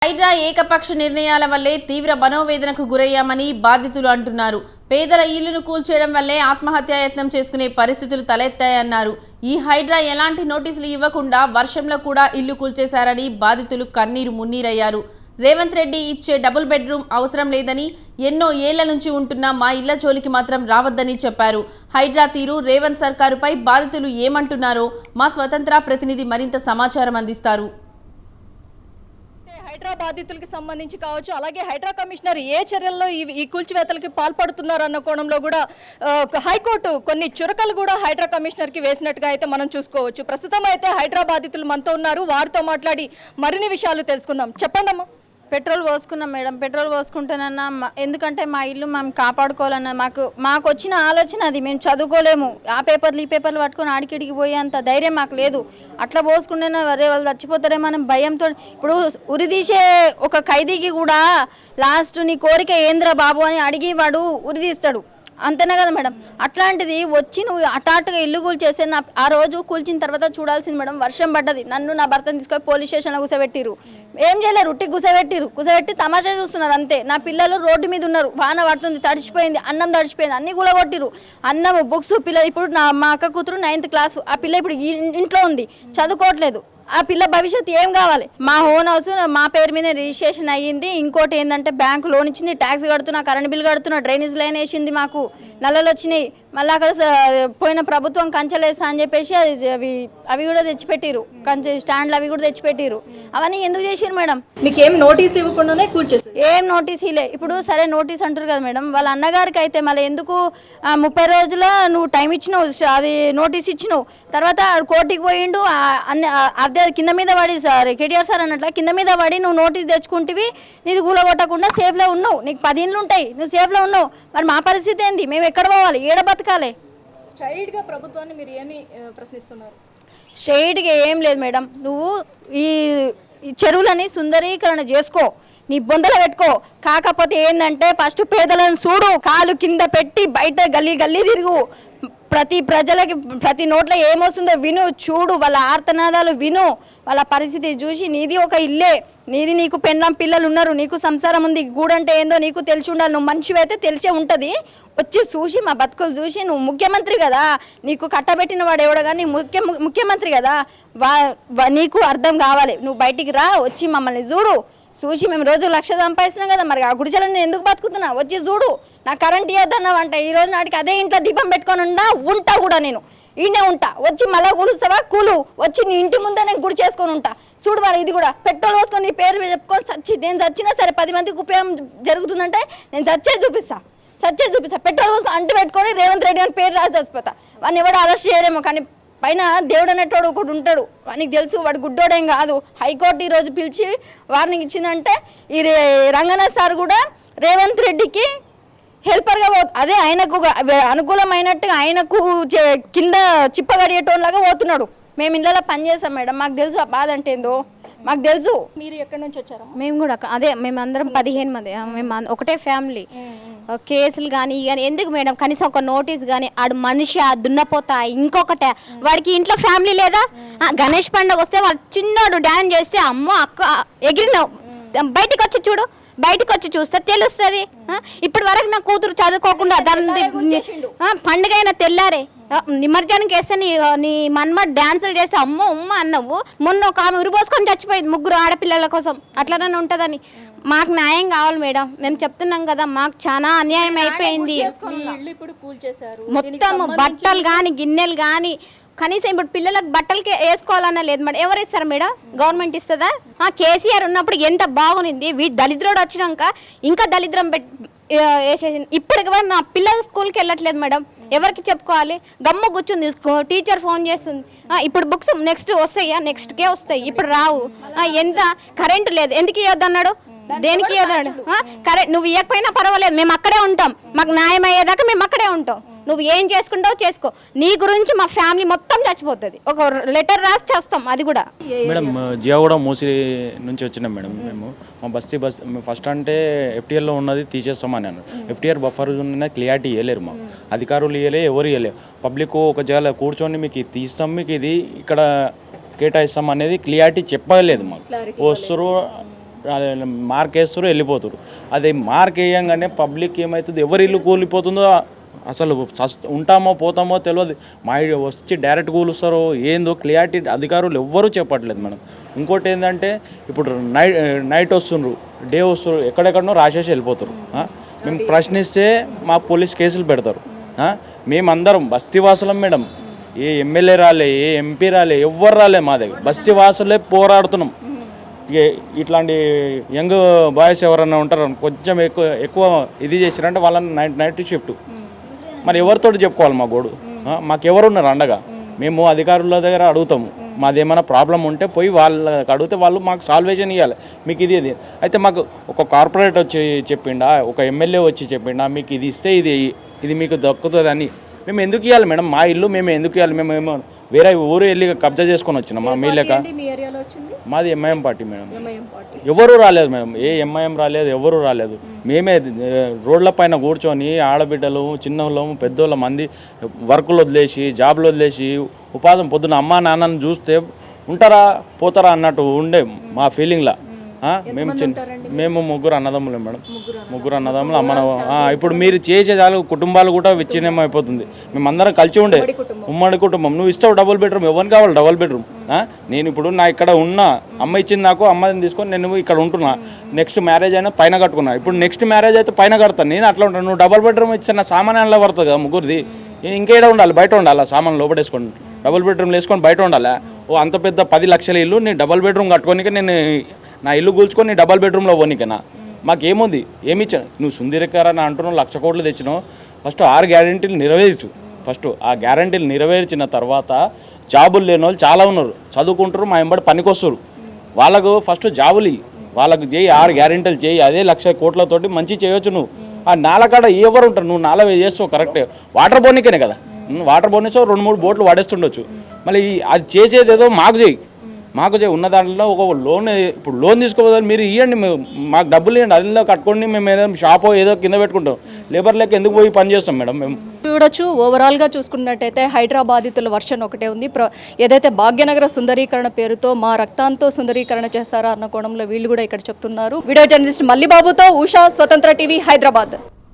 హైడ్రా ఏకపక్ష నిర్ణయాల వల్లే తీవ్ర మనోవేదనకు గురయ్యామని బాధితులు అంటున్నారు. పేదల ఇళ్లను కూల్చేయడం వల్లే ఆత్మహత్యాయత్నం చేసుకునే పరిస్థితులు తలెత్తాయన్నారు. ఈ హైడ్రా ఎలాంటి నోటీసులు ఇవ్వకుండా వర్షంలో కూడా ఇల్లు కూల్చేశారని బాధితులు కన్నీరు మున్నీరయ్యారు. రేవంత్ రెడ్డి ఇచ్చే డబుల్ బెడ్రూమ్ అవసరం లేదని, ఎన్నో ఏళ్ల నుంచి ఉంటున్న మా ఇళ్ల జోలికి మాత్రం రావద్దని చెప్పారు. హైడ్రా తీరు, రేవంత్ సర్కారుపై బాధితులు ఏమంటున్నారో మా స్వతంత్ర ప్రతినిధి మరింత సమాచారం అందిస్తారు. హైడ్రా బాధితులకు సంబంధించి కావచ్చు, అలాగే హైడ్రా కమిషనర్ ఏ చర్యల్లో ఈ కూల్చివేతలకి పాల్పడుతున్నారు అన్న కోణంలో కూడా హైకోర్టు కొన్ని చురకలు కూడా హైడ్రా కమిషనర్కి వేసినట్టుగా అయితే మనం చూసుకోవచ్చు. ప్రస్తుతం అయితే హైడ్రా బాధితులు మనతో ఉన్నారు, వారితో మాట్లాడి మరిన్ని విషయాలు తెలుసుకుందాం. చెప్పండి అమ్మా. పెట్రోల్ పోసుకున్నాం మేడం. పెట్రోల్ పోసుకుంటానన్నా ఎందుకంటే మా ఇల్లు మేము కాపాడుకోవాలన్నా మాకు వచ్చిన ఆలోచన అది. మేము చదువుకోలేము, ఆ పేపర్లు ఈ పేపర్లు పట్టుకొని ఆడికిడికి పోయేంత ధైర్యం మాకు లేదు. అట్లా పోసుకుంటేనే వరే వాళ్ళు చచ్చిపోతారేమో అని భయంతో. ఇప్పుడు ఉరిదీసే ఒక ఖైదీకి కూడా లాస్ట్ నీ కోరిక ఏంద్ర బాబు అని అడిగి వాడు ఉరిదీస్తాడు, అంతేనా కదా మేడం? అట్లాంటిది వచ్చి నువ్వు హఠాత్తుగా ఇల్లు కూల్చేస్తే ఆ రోజు కూల్చిన తర్వాత చూడాల్సింది మేడం. వర్షం పడ్డది, నన్ను నా భర్తను తీసుకొని పోలీస్ స్టేషన్లో కూసబెట్టిరు. ఏం చేయలేరు, ఉట్టి కూసబెట్టి తమాషా చూస్తున్నారు అంతే. నా పిల్లలు రోడ్డు మీద ఉన్నారు, వాన పడుతుంది, తడిచిపోయింది, అన్నం తడిచిపోయింది, అన్నీ కూలగొట్టిరు. అన్నం, బుక్స్, పిల్లలు ఇప్పుడు మా అక్క కూతురు 9th క్లాసు, ఆ పిల్ల ఇప్పుడు ఇంట్లో ఉంది, చదువుకోవట్లేదు. ఆ పిల్ల భవిష్యత్తు ఏం కావాలి? మా ఓన్ హౌస్ మా పేరు మీద రిజిస్ట్రేషన్ అయ్యింది. ఇంకోటి ఏంటంటే బ్యాంకు లోన్ ఇచ్చింది, ట్యాక్స్ కడుతున్నా, కరెంట్ బిల్ కడుతున్నా, డ్రైనేజ్ లైన్ వేసింది, మాకు నల్లలు వచ్చినాయి. మళ్ళీ అక్కడ పోయిన ప్రభుత్వం కంచెలేస్తా అని చెప్పేసి అవి కూడా తెచ్చిపెట్టిరు, కంచె స్టాండ్లు అవి కూడా తెచ్చిపెట్టిరు. అవన్నీ ఎందుకు చేసిరు మేడం? మీకు ఏం నోటీస్ ఇవ్వకుండానే కూల్చేస్తారు? ఏం నోటీస్ ఇలే. ఇప్పుడు సరే నోటీస్ అంటారు కదా మేడం, వాళ్ళ అన్నగారికి అయితే మళ్ళీ ఎందుకు 30 రోజుల నువ్వు టైం ఇచ్చినావు, అది నోటీస్ ఇచ్చినావు. తర్వాత కోర్టుకి పోయిండు, అదే కింద మీద పడి కేటీఆర్ సార్ అన్నట్ల కింద మీద పడి నువ్వు నోటీస్ తెచ్చుకుంటేవి, నీది కూలగొట్టకుండా సేఫ్లో ఉన్నావు, నీకు 10 ఇండ్లు ఉంటాయి, నువ్వు సేఫ్లో ఉన్నావు. మరి మా పరిస్థితి ఏంది? మేము ఎక్కడ పోవాలి, ఏడ బతకాలి? స్ట్రైట్గా ప్రభుత్వాన్ని మీరు ఏమి ప్రశ్నిస్తున్నారు? స్ట్రైట్గా ఏం లేదు మేడం, నువ్వు ఈ చెరువులని సుందరీకరణ చేసుకో, నీ బొందలు పెట్టుకో. కాకపోతే ఏంటంటే ఫస్ట్ పేదలను చూడు, కాలు కింద పెట్టి బయట గల్లీ గల్లీ తిరుగు, ప్రతి ప్రజలకి ప్రతి నోట్లో ఏమొస్తుందో విను, చూడు, వాళ్ళ ఆర్తనాదాలు విను, వాళ్ళ పరిస్థితి చూసి. నీది ఒక ఇల్లే, నీది, నీకు పెళ్ళాం పిల్లలు ఉన్నారు, నీకు సంసారం ఉంది, గూడంటే ఏందో నీకు తెలిసి ఉండాలి. నువ్వు మనిషివైతే తెలిసే ఉంటుంది. వచ్చి చూసి మా బతుకులు చూసి, నువ్వు ముఖ్యమంత్రి కదా, నీకు కట్టబెట్టిన వాడు ఎవడో కానీ ముఖ్యమంత్రి కదా, నీకు అర్థం కావాలి. నువ్వు బయటికి రా, వచ్చి మమ్మల్ని చూసి మేము రోజు 1,00,000 సంపాదిస్తున్నాం కదా, మరి ఆ గుడిసెలో నేను ఎందుకు బతుకుతున్నా? వచ్చి చూడు. నా కరెంట్ ఇవ్వద్దన్నావంట, ఈ రోజు నాటికి అదే ఇంట్లో దీపం పెట్టుకొని ఉంటా కూడా, నేను ఈయనే ఉంటా. వచ్చి మళ్ళీ కూలుస్తావా? కూలు. వచ్చి నీ ఇంటి ముందే నేను గుడి చేసుకొని ఉంటా. చూడు మరి, ఇది కూడా పెట్రోల్ పోసుకొని నీ పేరు చెప్పుకొని నేను చచ్చినా సరే 10 మందికి ఉపయోగం జరుగుతుందంటే నేను చచ్చేది చూపిస్తా. పెట్రోల్ పోసుకొని అంటు పెట్టుకొని రేవంత్ రెడ్డి అని పేరు రాసి చచ్చిపోతా. వాడిని ఎవడో అరెస్ట్ చేయరేమో, కానీ పైన దేవుడు అనేటోడు ఒకటి ఉంటాడు, వానికి తెలుసు, వాడు గుడ్డోడేం కాదు. హైకోర్టు ఈరోజు పిలిచి వార్నింగ్ ఇచ్చిందంటే ఈ రంగనాథ్ సార్ కూడా రేవంత్ రెడ్డికి హెల్పర్గా అదే ఆయనకు అనుకూలమైనట్టుగా ఆయనకు కింద చిప్పగడియేటోలాగా పోతున్నాడు. మేము ఇళ్ళలో పని చేస్తాం మేడం, మాకు తెలుసు ఆ బాధ అంటే ఏందో, మాకు తెలుసు. మీరు ఎక్కడి నుంచి వచ్చారా? మేము కూడా అదే, మేము అందరం 15 మంది, మేము ఒకటే ఫ్యామిలీ. కేసులు కానీ ఎందుకు మేడం? కనీసం ఒక నోటీస్ కానీ, ఆడు మనిషి దున్నపోతా, ఇంకొకట వాడికి ఇంట్లో ఫ్యామిలీ లేదా? గణేష్ పండుగ వస్తే వాళ్ళు చిన్నోడు డ్యాన్స్ చేస్తే అమ్మో అక్క ఎగిరినావు, బయటికి వచ్చి చూడు, బయటకు వచ్చి చూస్తే తెలుస్తుంది. ఇప్పటి వరకు నా కూతురు చదువుకోకుండా దాని పండుగ అయినా తెల్లారే నిమజ్జనానికి వేస్తే నీ మన్మడ్ డ్యాన్సులు చేస్తే అమ్మో ఉమ్మ అన్నవు. మొన్న ఒక ఆమె ఉరిపోసుకొని చచ్చిపోయింది 3 ఆడపిల్లల కోసం. అట్లనే ఉంటుందని మాకు న్యాయం కావాలి మేడం. మేము చెప్తున్నాం కదా, మాకు చాలా అన్యాయం అయిపోయింది. మొత్తం బట్టలు కానీ గిన్నెలు కానీ, కనీసం ఇప్పుడు పిల్లలకు బట్టలకి వేసుకోవాలన్నా లేదు మేడం. ఎవరు ఇస్తారు మేడం? గవర్నమెంట్ ఇస్తుందా? కేసీఆర్ ఉన్నప్పుడు ఎంత బాగునింది, దళిద్రుడు వచ్చినాక ఇంకా దళిద్రం వేసేసింది. ఇప్పటికి నా పిల్లలు స్కూల్కి వెళ్ళట్లేదు మేడం, ఎవరికి చెప్పుకోవాలి? గమ్మ కూర్చుంది, టీచర్ ఫోన్ చేస్తుంది. ఇప్పుడు బుక్స్ నెక్స్ట్ వస్తాయా? నెక్స్ట్కే వస్తాయి, ఇప్పుడు రావు. ఎంత కరెంటు లేదు, ఎందుకు ఇవ్వద్దు అన్నాడు? దేనికి ఇవ్వన్నాడు? కరెంట్ నువ్వు ఇవ్వకపోయినా పర్వాలేదు, మేము అక్కడే ఉంటాం, మాకు న్యాయం అయ్యేదాకా మేము అక్కడే ఉంటాం. నువ్వు ఏం చేసుకుంటావు చేసుకో, నీ గురించి మా ఫ్యామిలీ మొత్తం చచ్చిపోతుంది. ఒక లెటర్ రాసి చేస్తాం, అది కూడా. మేడం జియాగూడ మూసి నుంచి వచ్చినాం మేడం. మేము మా బస్ ఫస్ట్ అంటే FTRలో ఉన్నది తీసేస్తామని అన్నారు. FTR బఫర్ ఉన్నది క్లియారిటీ ఇవ్వలేరు, మాకు అధికారులు ఇవ్వలే, ఎవరు ఇవ్వలేరు. పబ్లిక్ ఒక జగలో కూర్చొని మీకు తీస్తాం, మీకు ఇది ఇక్కడ కేటాయిస్తాం అనేది క్లియారిటీ చెప్పలేదు. మాకు వస్తారు మార్క్ వేస్తారు వెళ్ళిపోతారు. అదే మార్క్ వేయంగానే పబ్లిక్ ఏమవుతుంది, ఎవరి ఇల్లు కూలిపోతుందో అసలు ఉంటామో పోతామో తెలియదు. మా వచ్చి డైరెక్ట్ కూలుస్తారో ఏందో క్లియారిటీ అధికారులు ఎవ్వరూ చెప్పట్లేదు మేడం. ఇంకోటి ఏంటంటే ఇప్పుడు నైట్ వస్తుండ్రు, డే వస్తున్నారు, ఎక్కడెక్కడనో రాసేసి వెళ్ళిపోతారు. మేము ప్రశ్నిస్తే మా పోలీస్ కేసులు పెడతారు. మేమందరం బస్తీవాసులం మేడం. ఏ ఎమ్మెల్యే రాలే, ఏ ఎంపీ రాలే, ఎవ్వరు రాలే మా దగ్గర. బస్తీవాసులే పోరాడుతున్నాం. ఇక ఇట్లాంటి యంగ్ బాయ్స్ ఎవరన్నా ఉంటారు కొంచెం ఎక్కువ ఇది చేసిరంటే వాళ్ళని నైట్ షిఫ్ట్. మరి ఎవరితో చెప్పుకోవాలి మా గోడు? మాకెవరున్నారు అండగా? మేము అధికారుల దగ్గర అడుగుతాము, మాదేమైనా ప్రాబ్లం ఉంటే పోయి వాళ్ళకి అడిగితే వాళ్ళు మాకు సాల్వేషన్ ఇవ్వాలి. మీకు ఇది అయితే మాకు ఒక కార్పొరేట్ వచ్చి చెప్పిండా, ఒక ఎమ్మెల్యే వచ్చి చెప్పిండా మీకు ఇది ఇస్తే ఇది మీకు దక్కుతుందని. మేము ఎందుకు ఇవ్వాలి మేడం? మా ఇల్లు మేము ఎందుకు ఇవ్వాలి? మేము వేరే ఊరు వెళ్ళి కబ్జా చేసుకొని వచ్చినాం. మా మీలేక మాది ఎంఐఎం పార్టీ మేడం. ఎవరు రాలేదు మేడం, ఏ ఎంఐఎం రాలేదు, ఎవరు రాలేదు. మేమే రోడ్ల పైన కూర్చొని ఆడబిడ్డలు, చిన్నోళ్ళము, పెద్దోళ్ళ మంది వర్కులు వదిలేసి, జాబ్లు వదిలేసి ఉపాధం పొద్దున అమ్మా నాన్నని చూస్తే ఉంటారా పోతారా అన్నట్టు ఉండే మా ఫీలింగ్లా. మేము ముగ్గురు అన్నదమ్ములే మేడం. ముగ్గురు అన్నదమ్ములు అమ్మ. ఇప్పుడు మీరు చేసేదాలు కుటుంబాలు కూడా విచ్ఛిన్నం అయిపోతుంది. మేమందరం కలిసి ఉండే ఉమ్మడి కుటుంబం. నువ్వు ఇస్తావు డబుల్ బెడ్రూమ్, ఎవరికి కావాలి డబుల్ బెడ్రూమ్? నేను ఇప్పుడు నా ఇక్కడ ఉన్నా, అమ్మ ఇచ్చింది నాకు, అమ్మని తీసుకొని నేను ఇక్కడ ఉంటున్నా. నెక్స్ట్ మ్యారేజ్ అయినా పైన కట్టుకున్నా. ఇప్పుడు నెక్స్ట్ మ్యారేజ్ అయితే పైన కడతాను. నేను అట్లా ఉంటాను. నువ్వు డబుల్ బెడ్రూమ్ ఇచ్చిన సామాన్యంలో పడుతుంది కదా ముగ్గురిది. ఇంకేడ ఉండాలి? బయట ఉండాలి. సామాన్ లోపడేసుకోండి, డబుల్ బెడ్రూమ్లు వేసుకొని బయట ఉండాలా? ఓ అంత పెద్ద 10 లక్షల ఇల్లు నేను డబుల్ బెడ్రూమ్ కట్టుకోనిక నేను నా ఇల్లు కూల్చుకొని డబల్ బెడ్రూమ్లో పోనీకనా? మాకేముంది? ఏమి ఇచ్చాను? నువ్వు సుందరీకరణ అంటున్నావు, 1,00,000 కోట్లు తెచ్చినావు. ఫస్ట్ 6 గ్యారెంటీలు నెరవేర్చు. ఫస్ట్ ఆ గ్యారెంటీలు నెరవేర్చిన తర్వాత జాబులు లేని వాళ్ళు చాలా ఉన్నారు, చదువుకుంటారు, మా వెంబడి పనికొస్తారు. వాళ్ళకు ఫస్ట్ జాబులు వాళ్ళకు చేయి, 6 గ్యారెంటీలు చేయి. అదే 1,00,000 కోట్లతోటి మంచి చేయొచ్చు. నువ్వు ఆ నాలకాడ ఎవరు ఉంటారు? నువ్వు నాల చేస్తావు కరెక్టే. వాటర్ బోనికేనే కదా, వాటర్ బోనిస్తావు, 2-3 బోట్లు వాడేస్తుండొచ్చు. మళ్ళీ అది చేసేది ఏదో మాకు చేయి. ఉన్న దాంట్లో ఒక లోన్, ఇప్పుడు లోన్ తీసుకోవాలి మీరు ఇవ్వండి, మాకు డబ్బులు ఇవ్వండి, అదిలో కట్టుకోండి. మేము ఏదైనా షాపో ఏదో కింద పెట్టుకుంటాం. లేబర్ లెక్క ఎందుకు పోయి పని చేస్తాం మేడం మేము? చూడొచ్చు, ఓవరాల్గా చూసుకున్నట్టయితే హైదరాబాదితుల వర్షన్ ఒకటే ఉంది. ఏదైతే భాగ్యనగర సుందరీకరణ పేరుతో మా రక్తాంతో సుందరీకరణ చేస్తారా అన్న కోణంలో వీళ్ళు కూడా ఇక్కడ చెప్తున్నారు. వీడియో జర్నలిస్ట్ మల్లిబాబుతో ఉషా, స్వతంత్ర టీవీ, హైదరాబాద్.